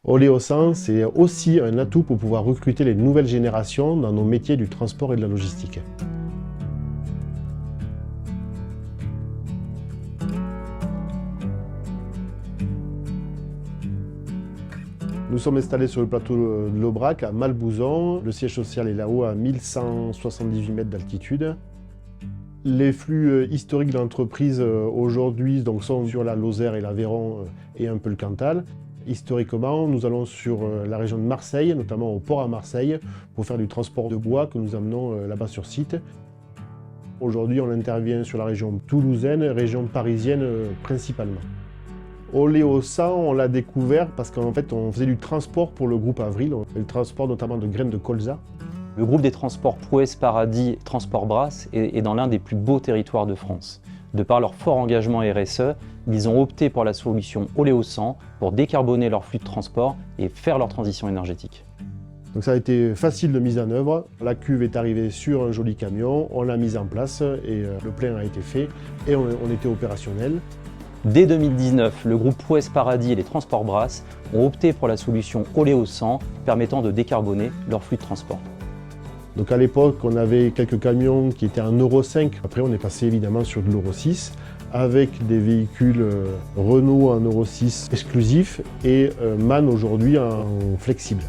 Oleosan, c'est aussi un atout pour pouvoir recruter les nouvelles générations dans nos métiers du transport et de la logistique. Nous sommes installés sur le plateau de l'Aubrac à Malbouzon. Le siège social est là-haut à 1178 mètres d'altitude. Les flux historiques de l'entreprise aujourd'hui sont sur la Lozère et l'Aveyron et un peu le Cantal. Historiquement, nous allons sur la région de Marseille, notamment au port à Marseille, pour faire du transport de bois que nous amenons là-bas sur site. Aujourd'hui, on intervient sur la région toulousaine, région parisienne principalement. Oleosan, on l'a découvert parce qu'en fait, on faisait du transport pour le groupe Avril, le transport notamment de graines de colza. Le groupe des transports Prouesse Paradis Transport Brasse est dans l'un des plus beaux territoires de France. De par leur fort engagement RSE, ils ont opté pour la solution Oleosan pour décarboner leur flux de transport et faire leur transition énergétique. Donc ça a été facile de mise en œuvre. La cuve est arrivée sur un joli camion, on l'a mise en place et le plein a été fait et on était opérationnel. Dès 2019, le groupe Prouesse Paradis et les Transports Brasse ont opté pour la solution Oleosan permettant de décarboner leur flux de transport. Donc à l'époque, on avait quelques camions qui étaient en Euro 5. Après, on est passé évidemment sur de l'Euro 6 avec des véhicules Renault en Euro 6 exclusifs et MAN aujourd'hui en flexible.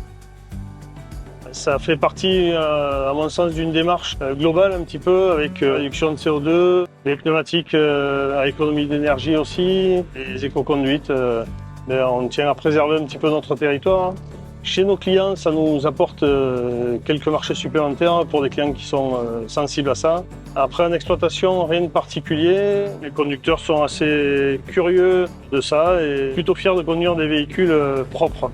Ça fait partie, à mon sens, d'une démarche globale un petit peu, avec réduction de CO2, les pneumatiques à économie d'énergie aussi, les éco-conduites. On tient à préserver un petit peu notre territoire. Chez nos clients, ça nous apporte quelques marchés supplémentaires pour des clients qui sont sensibles à ça. Après, en exploitation, rien de particulier. Les conducteurs sont assez curieux de ça et plutôt fiers de conduire des véhicules propres.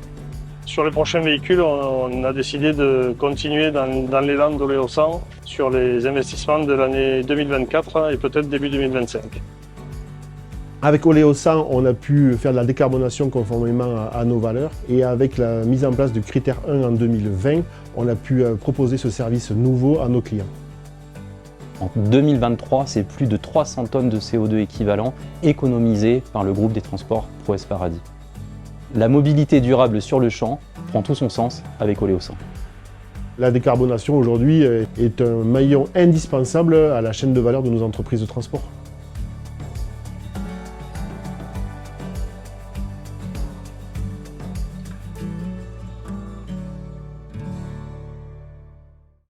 Sur les prochains véhicules, on a décidé de continuer dans l'élan d'Oleosan sur les investissements de l'année 2024 et peut-être début 2025. Avec Oleosan, on a pu faire de la décarbonation conformément à nos valeurs et avec la mise en place du critère 1 en 2020, on a pu proposer ce service nouveau à nos clients. En 2023, c'est plus de 300 tonnes de CO2 équivalent économisées par le groupe des transports Prouesse Paradis. La mobilité durable sur le champ prend tout son sens avec Oleosan. La décarbonation aujourd'hui est un maillon indispensable à la chaîne de valeur de nos entreprises de transport.